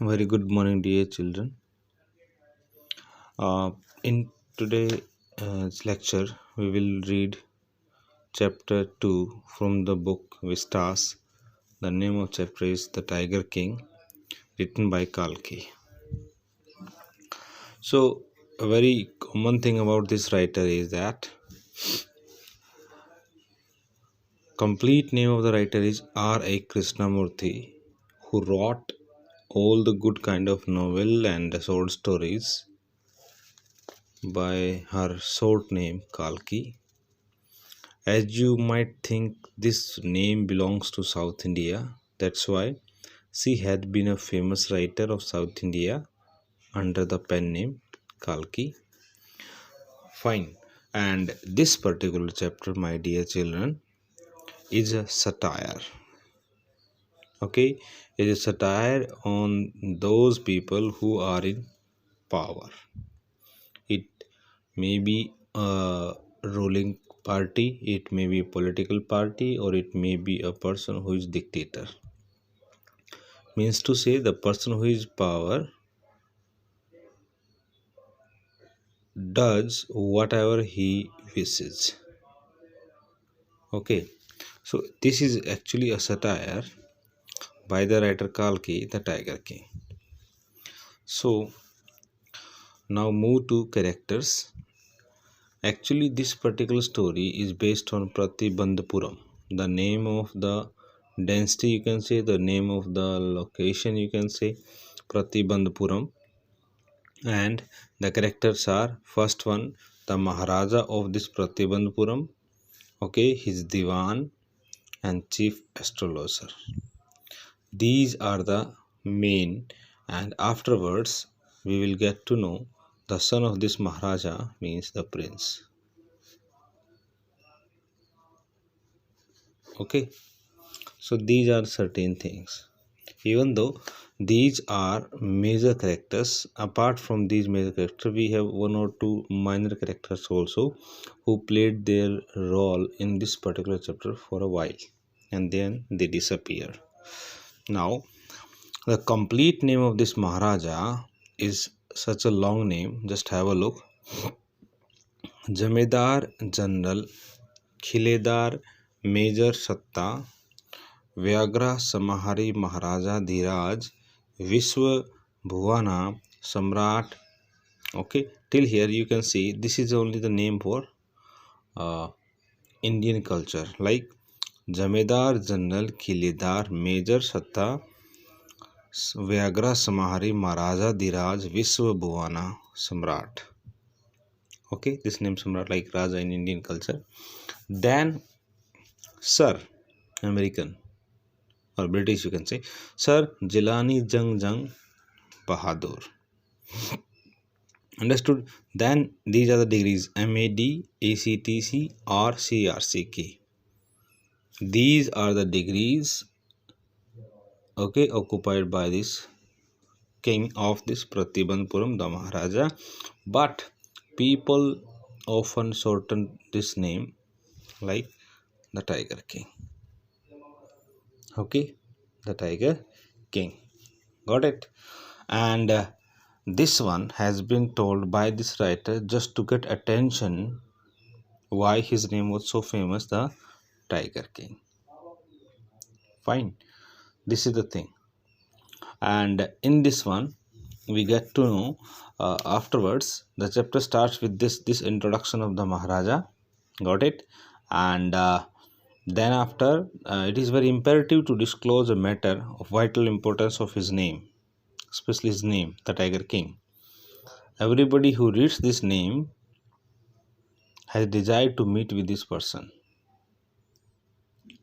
Very good morning, dear children. In today's lecture, we will read chapter 2 from the book Vistas. The name of chapter is The Tiger King, written by Kalki. So, a very common thing about this writer is that complete name of the writer is R.A. Krishnamurthy, who wrote all the good kind of novel and short stories by her short name Kalki. As you might think, this name belongs to South India. That's why she had been a famous writer of South India under the pen name Kalki. Fine. And this particular chapter, my dear children, is a satire. Okay, it is a satire on those people who are in power. It may be a ruling party, it may be a political party, or it may be a person who is dictator. Means to say, the person who is power does whatever he wishes. Okay, so this is actually a satire by the writer Kalki, the Tiger King. So now move to characters. Actually, this particular story is based on Pratibandhapuram, the name of the density, you can say, the name of the location, you can say, Pratibandhapuram. And the characters are, first one, the Maharaja of this Pratibandhapuram, okay, his Diwan and chief astrologer. These are the main, and afterwards we will get to know the son of this Maharaja means the prince. Okay, so these are certain things. Even though these are major characters, apart from these major characters, we have one or two minor characters also who played their role in this particular chapter for a while and then they disappear. Now, the complete name of this Maharaja is such a long name. Just have a look. Jamedar General Khiledar Major Satta Vyagra Samahari Maharaja Dhiraj Vishwa Bhuvana Samrat. Okay, till here you can see this is only the name for Indian culture, like Jamedar General Khiledar Major Satta Vyagra Samahari Maharaja Dhiraj Vishwa Bhuvana Samrat. Okay, this name Samrat like Raja in Indian culture. Then Sir, American or British, you can say, Sir Jilani Jung Bahadur. Understood? Then these are the degrees MAD, ACTC, or CRCK. These are the degrees, okay, occupied by this king of this Pratibandhapuram, the Maharaja. But people often shorten this name like the Tiger King. Okay, the Tiger King. Got it? And this one has been told by this writer just to get attention why his name was so famous, the Tiger King. Fine, this is the thing. And in this one we get to know afterwards the chapter starts with this introduction of the Maharaja. Got it? And then after it is very imperative to disclose a matter of vital importance of his name, especially his name, the Tiger King. Everybody who reads this name has desired to meet with this person.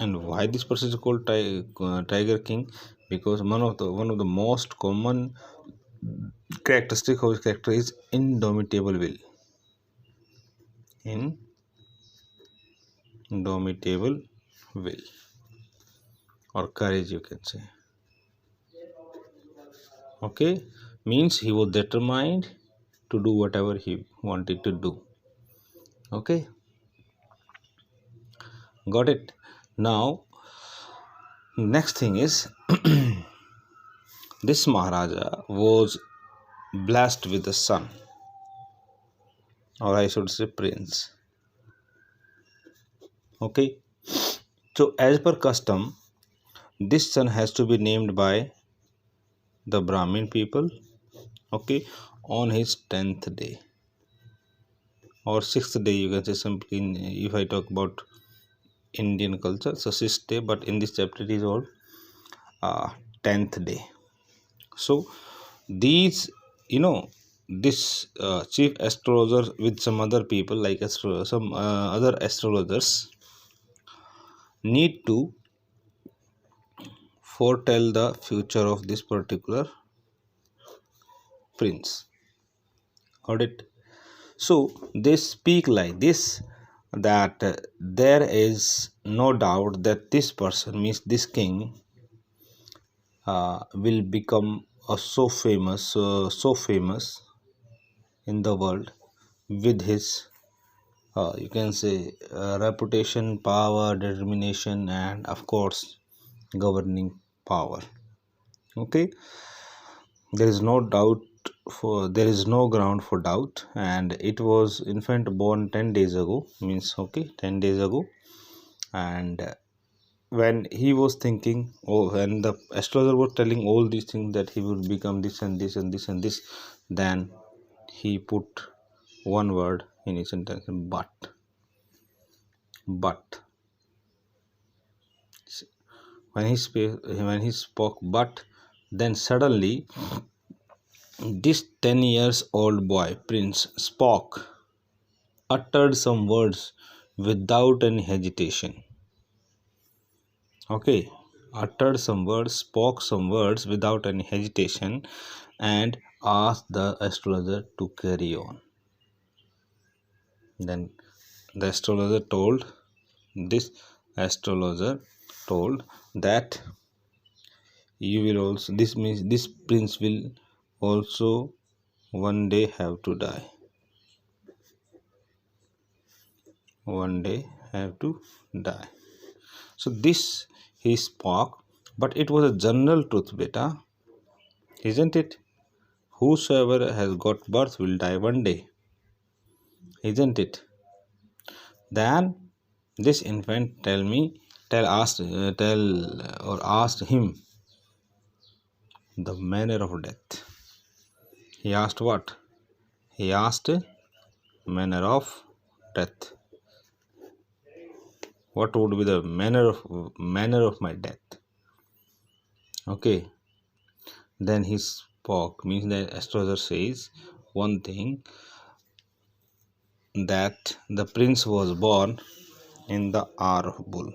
And why this person is called Tiger King? Because one of the most common characteristic of his character is indomitable will. Indomitable will or courage, you can say. Okay, means he was determined to do whatever he wanted to do. Okay, got it? Now next thing is this Maharaja was blessed with a son, or I should say prince. Okay, so as per custom, this son has to be named by the Brahmin people, okay, on his 10th day or 6th day, you can say something. If I talk about Indian culture, so 6th day, but in this chapter it is all 10th day. So these, this chief astrologer with some other people like some other astrologers need to foretell the future of this particular prince. Got it? So they speak like this, that there is no doubt that this person, means this king, will become so famous in the world with his, you can say, reputation, power, determination, and of course governing power. Okay, there is no doubt there is no ground for doubt, and it was in fact born 10 days ago, means, okay, 10 days ago. And when he was thinking, oh, when the astrologer was telling all these things that he will become this and this and this and this, then he put one word in his sentence, but when he spoke but, then suddenly this 10 years old boy prince uttered some words without any hesitation. Okay, uttered some words, spoke some words without any hesitation, and asked the astrologer to carry on. Then the astrologer told that you will also, this means this prince will also one day have to die. One day have to die. So this he spoke, but it was a general truth, beta, isn't it? Whosoever has got birth will die one day, isn't it? Then this infant asked him the manner of death. He asked what? He asked manner of death. What would be the manner of my death? Okay. Then he spoke, means the astrologer says one thing, that the prince was born in the hour of bull.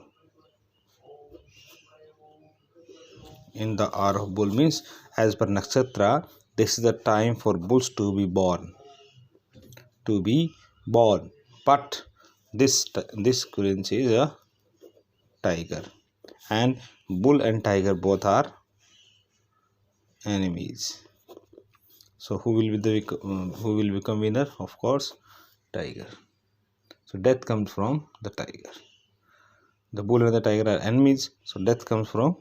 In the hour of bull means, as per nakshatra, this is the time for bulls to be born. But this prince is a tiger, and bull and tiger both are enemies. So who will become winner? Of course, tiger. So death comes from the tiger. The bull and the tiger are enemies, so death comes from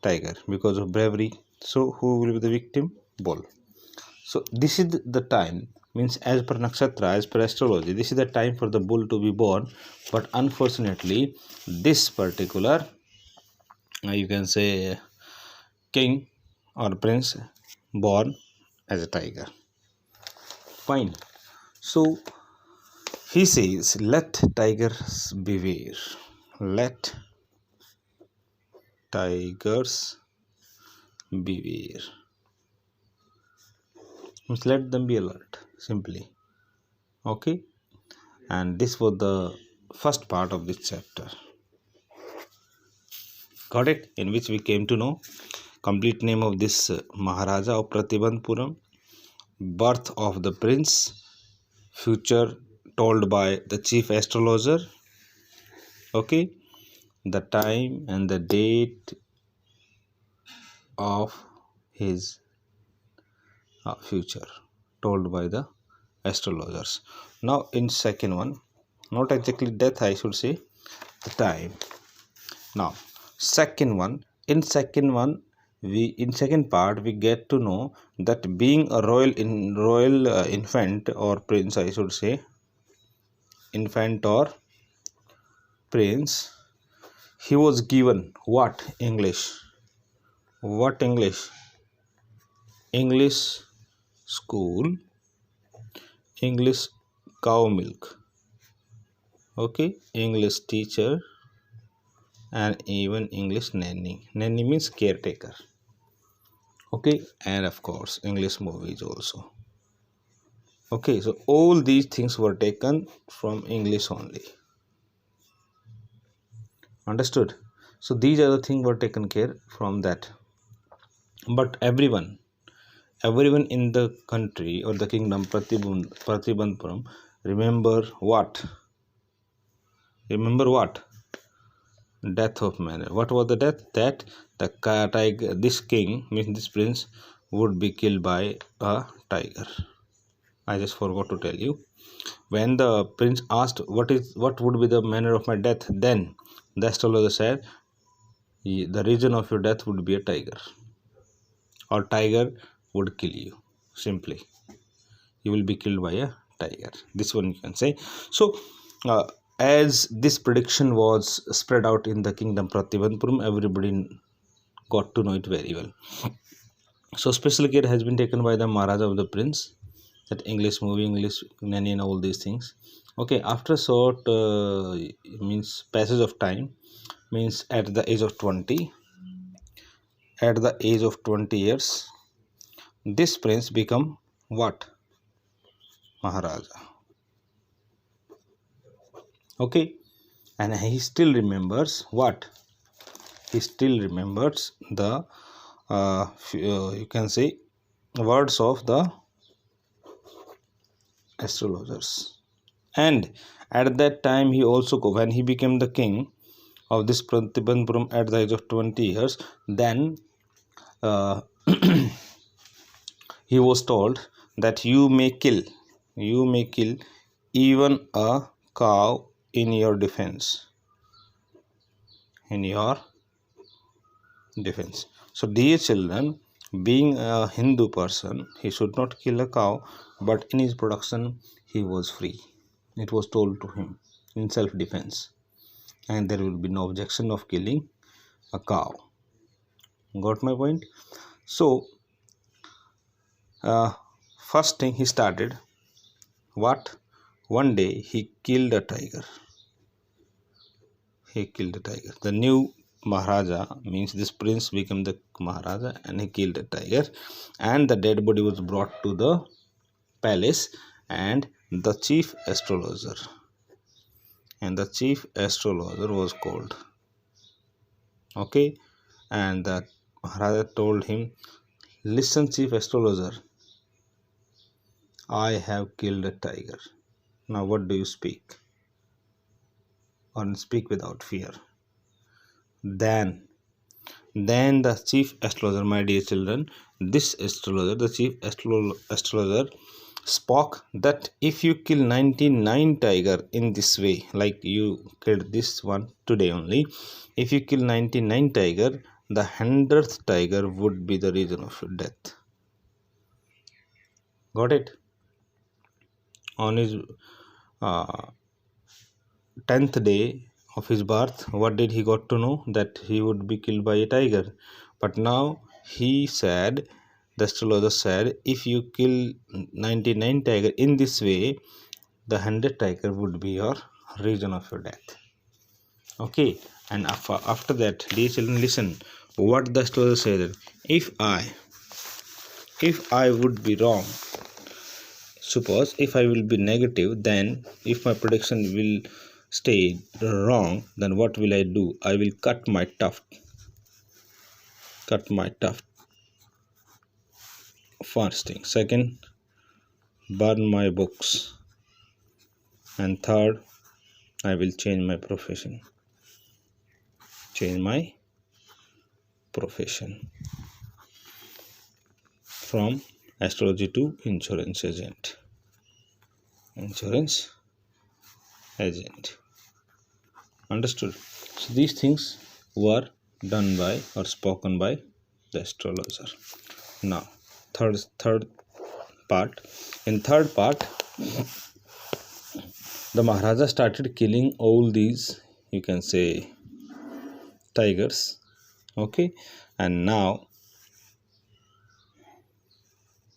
tiger because of bravery. So who will be the victim? Bull. So this is the time, means as per nakshatra, as per astrology, this is the time for the bull to be born. But unfortunately, this particular, you can say, king or prince born as a tiger. Fine. So he says, let tigers beware. Let tigers beware. Means let them be alert, simply. Okay. And this was the first part of this chapter. Got it? In which we came to know complete name of this Maharaja of Pratibandpuram, birth of the prince, future told by the chief astrologer, okay, the time and the date of his future told by the astrologers. Now in second one, not exactly death, I should say, the time. Now in second one, in second part we get to know that being a royal infant or prince, I should say, infant or prince, he was given what English? What English? English school, English cow milk, okay, English teacher, and even English nanny. Nanny means caretaker, okay, and of course English movies also. Okay, so all these things were taken from English only. Understood? So these are the things were taken care from that. But everyone in the country or the kingdom Pratibandpuram remember what? Remember what? Death of Manor. What was the death? That the tiger, this king, means this prince, would be killed by a tiger. I just forgot to tell you. When the prince asked what would be the manner of my death, then the astrologer said, the reason of your death would be a tiger, or tiger would kill you. Simply, you will be killed by a tiger. This one you can say. So, as this prediction was spread out in the kingdom Pratibandpuram, everybody got to know it very well. So, special care has been taken by the Maharaja of the prince, that English movie, English nanny, and all these things. Okay, after a short means passage of time, means at the age of 20, at the age of 20 years, this prince become what? Maharaja. Okay, and he still remembers what? He still remembers the you can say words of the astrologers. And at that time, he also, when he became the king of this Pratibandpuram at the age of 20 years, then uh, he was told that you may kill even a cow in your defense. In your defense. So, dear children, being a Hindu person, he should not kill a cow, but in his production, he was free. It was told to him in self defense, and there will be no objection of killing a cow. Got my point? So, first thing he started, what? One day he killed a tiger. He killed a tiger. The new Maharaja, means this prince became the Maharaja, and he killed a tiger, and the dead body was brought to the palace, and the chief astrologer was called. Okay, and the Maharaja told him, listen, chief astrologer, I have killed a tiger. Now what do you speak? Or speak without fear. Then the chief astrologer, my dear children, this astrologer, the chief astrologer spoke that if you kill 99 tiger in this way, like you killed this one today only, if you kill 99 tiger, the 100th tiger would be the reason of your death. Got it? On his 10th day of his birth, what did he got to know? That he would be killed by a tiger. But now he said, the astrologer said, if you kill 99 tiger in this way, the 100th tiger would be your reason of your death. Okay, and after that, dear children, listen what the astrologer said. If I would be wrong, suppose if I will be negative, then if my prediction will stay wrong, then what will I do? I will cut my tuft. First thing. Second, burn my books. And third, I will change my profession. From astrology to insurance agent. Understood? So these things were done by or spoken by the astrologer. Now, third part. In third part, the Maharaja started killing all these, you can say, tigers. Okay, and now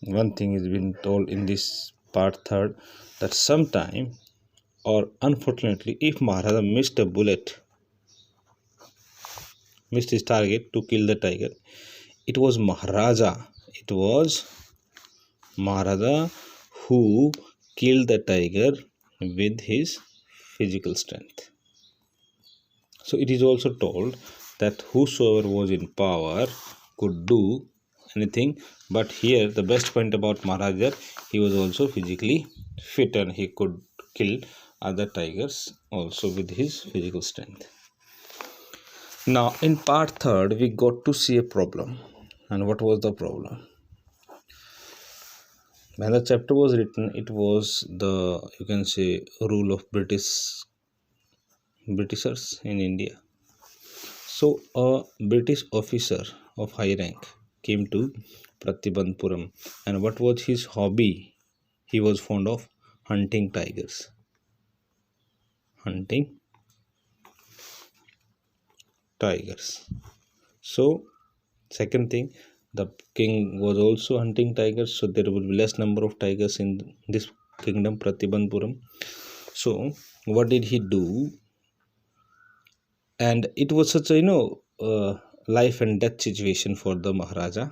one thing is been told in this part third, that sometime or unfortunately, if Maharaja missed his target to kill the tiger, it was Maharaja who killed the tiger with his physical strength. So it is also told that whosoever was in power could do anything, but here the best point about Maharaja, he was also physically fit and he could kill other tigers also with his physical strength. Now in part third, we got to see a problem. And what was the problem? When the chapter was written, it was the, you can say, rule of Britishers in India. So a British officer of high rank came to Pratibandpuram, and what was his hobby? He was fond of hunting tigers. So second thing, the king was also hunting tigers, so there will be less number of tigers in this kingdom, Pratibandpuram. So what did he do? And it was such a life and death situation for the Maharaja.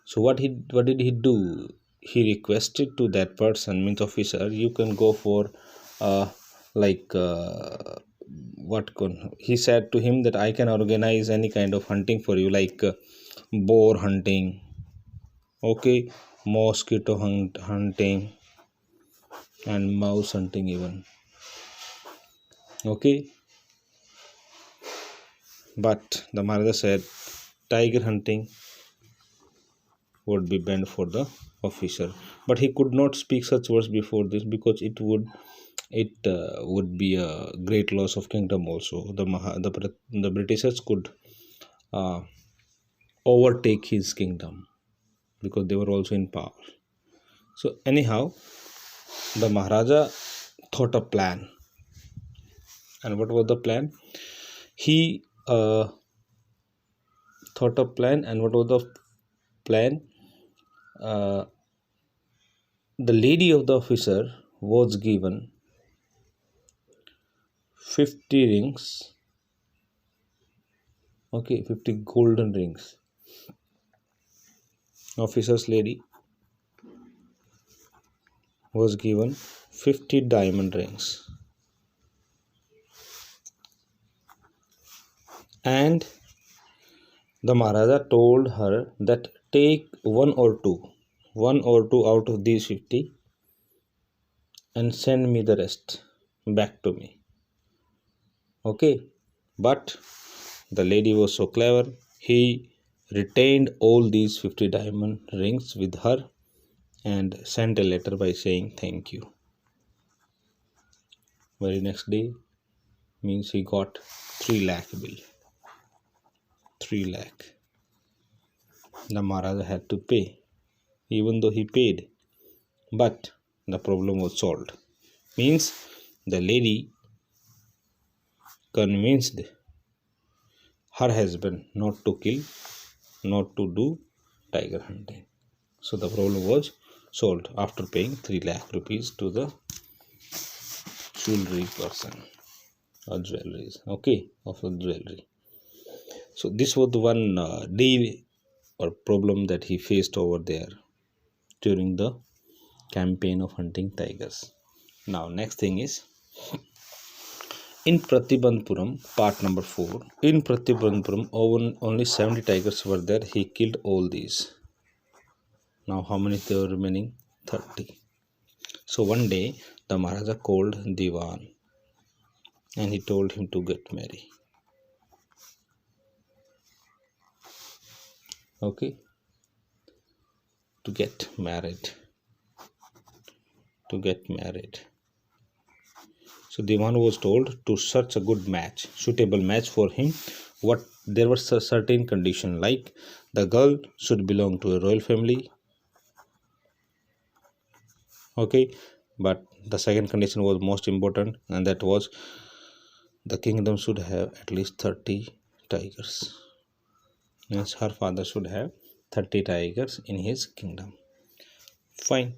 So what did he do? He requested to that person, means officer, you can go for he said to him that I can organize any kind of hunting for you, like boar hunting, okay, mosquito hunting, and mouse hunting even, okay. But the Maharaja said tiger hunting would be banned for the officer, but he could not speak such words before this, because it would be a great loss of kingdom also. The Britishers could overtake his kingdom because they were also in power. So anyhow, the Maharaja thought a plan. And what was the plan? He thought a plan, and what was the plan? The lady of the officer was given 50 rings, okay, 50 golden rings. Officer's lady was given 50 diamond rings, and the Maharaja told her that take one or two out of these 50 and send me the rest back to me, okay. But the lady was so clever, he retained all these 50 diamond rings with her and sent a letter by saying thank you. Very next day, means he got 3 lakh bill. 3 lakh. The Maharaja had to pay. Even though he paid, but the problem was solved. Means the lady convinced her husband not to kill, not to do tiger hunting. So the problem was solved after paying 3 lakh rupees to the jewelry person or jewelries, okay, of the jewelry. So this was the one deal or problem that he faced over there during the campaign of hunting tigers. Now next thing is, in Pratibandpuram, part number 4, in Pratibandpuram only 70 tigers were there. He killed all these. Now how many there were remaining? 30. So one day the Maharaja called Diwan and he told him to get married. Okay, to get married. So Diwan was told to search a good match, suitable match for him. What there was a certain condition, like the girl should belong to a royal family. Okay, but the second condition was most important, and that was the kingdom should have at least 30 tigers. Means her father should have 30 tigers in his kingdom. Fine.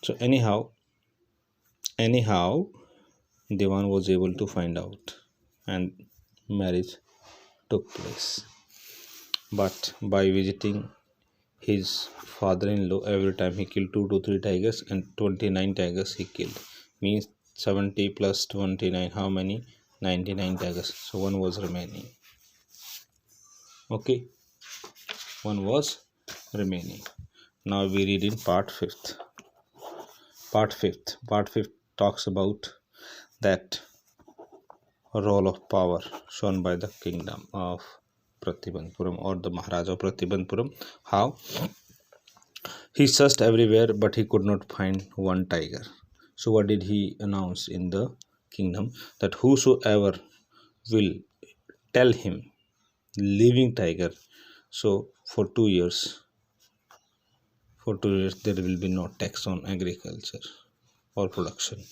So anyhow, Diwan was able to find out, and marriage took place. But by visiting his father-in-law every time, he killed 2 to 3 tigers, and 29 tigers he killed. Means 70 plus 29, how many? 99 tigers. So one was remaining. Okay, one was remaining. Now we read in part fifth. Part fifth talks about that role of power shown by the kingdom of Pratibandpuram, or the Maharaja of Pratibandpuram. How he searched everywhere, but he could not find one tiger. So what did he announce in the kingdom? That whosoever will tell him living tiger, so for 2 years there will be no tax on agriculture or production.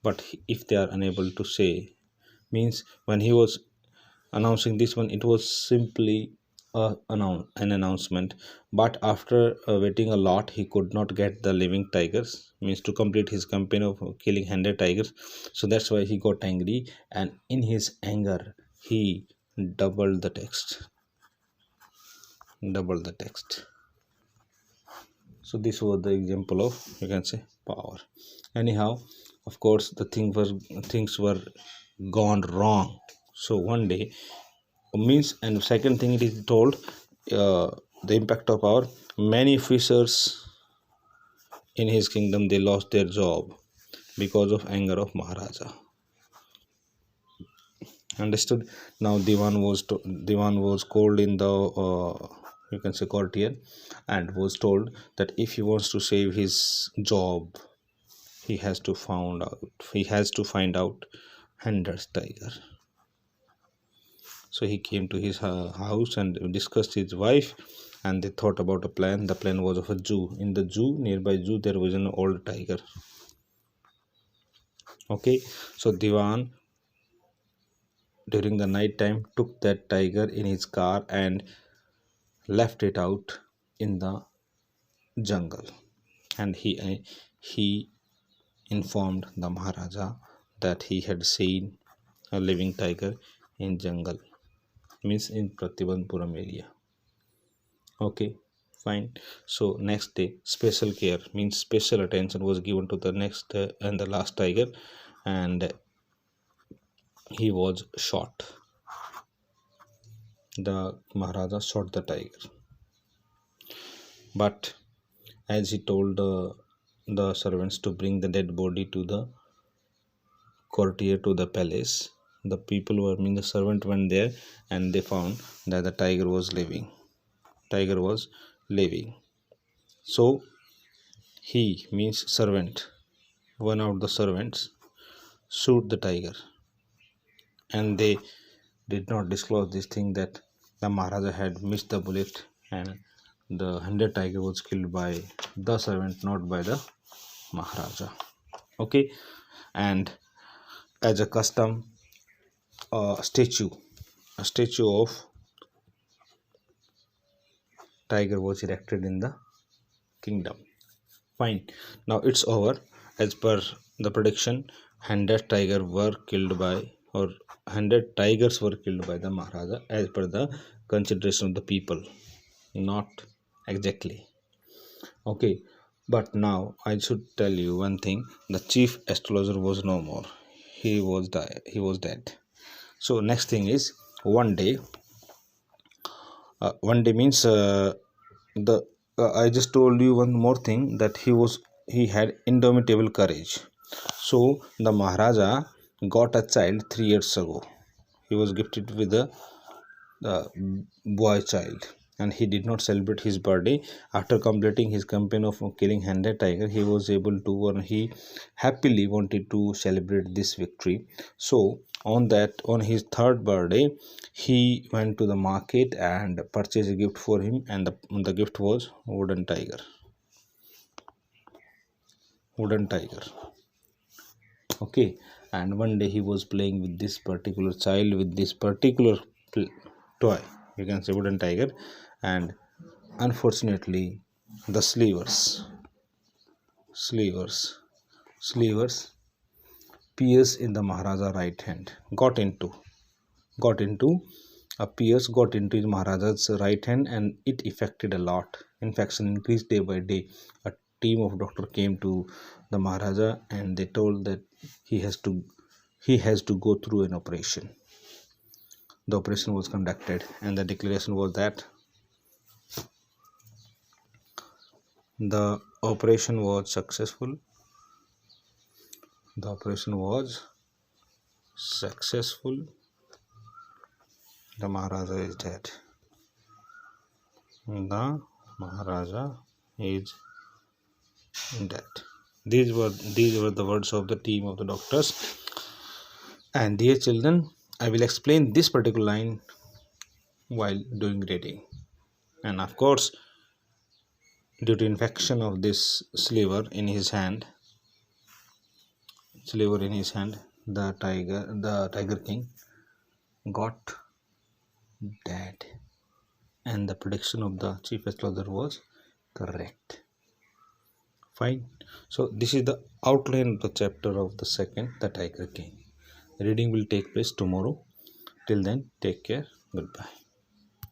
But if they are unable to say, means when he was announcing this one, it was simply an announcement. But after waiting a lot, he could not get the living tigers, means to complete his campaign of killing 100 tigers. So that's why he got angry, and in his anger he doubled the text. So this was the example of, you can say, power. Anyhow, of course, the things were gone wrong. So one day, means, and second thing, it is told the impact of power. Many fishers in his kingdom, they lost their job because of anger of Maharaja. Understood? Now Diwan was called in the you can say courtier, and was told that if he wants to save his job, he has to find out 100 tiger. So he came to his house and discussed his wife, and they thought about a plan. The plan was of a zoo. In the zoo, nearby zoo, there was an old tiger. Okay, so Diwan during the night time took that tiger in his car and left it out in the jungle, and he informed the Maharaja that he had seen a living tiger in jungle, means in Pratibandpuram area. Okay, fine. So next day, special care, means special attention was given to the next and the last tiger, and he was shot. The Maharaja shot the tiger, but as he told the servants to bring the dead body to the courtier to the palace, the people were, the servant went there, and they found that the tiger was living. So he, means servant, one of the servants shoot the tiger, and they did not disclose this thing, that the Maharaja had missed the bullet, and the 100 tiger was killed by the servant, not by the Maharaja. Okay, and as a custom, a statue of tiger was erected in the kingdom. Fine. Now it's over. As per the prediction, 100 tigers were killed by the Maharaja, as per the consideration of the people, not exactly. Okay, but now I should tell you one thing: the chief astrologer was no more. He was dead. So next thing is, one day means the I just told you one more thing, that he had indomitable courage. So the Maharaja got a child 3 years ago. He was gifted with a boy child. and he did not celebrate his birthday. After completing his campaign of killing 100 tiger, he was able to, or he happily wanted to celebrate this victory. So on his third birthday, he went to the market and purchased a gift for him, and the gift was wooden tiger. Okay, and one day he was playing with this particular child with this particular toy, you can say wooden tiger, and unfortunately the slivers pierced in the Maharaja right hand, got into a pierce got into his Maharaja's right hand, and it affected a lot. Infection increased day by day. A team of doctor came to the Maharaja and they told that he has to go through an operation. The operation was conducted, and the declaration was that the operation was successful. The operation was successful. The Maharaja is dead. The Maharaja is dead. These were the words of the team of the doctors. And dear children, I will explain this particular line while doing reading. And of course, due to infection of this sliver in his hand, the tiger king got dead, and the prediction of the chief astrologer was correct. Fine. So this is the outline of the chapter of the second, the Tiger King. Reading will take place tomorrow. Till then, take care. Goodbye.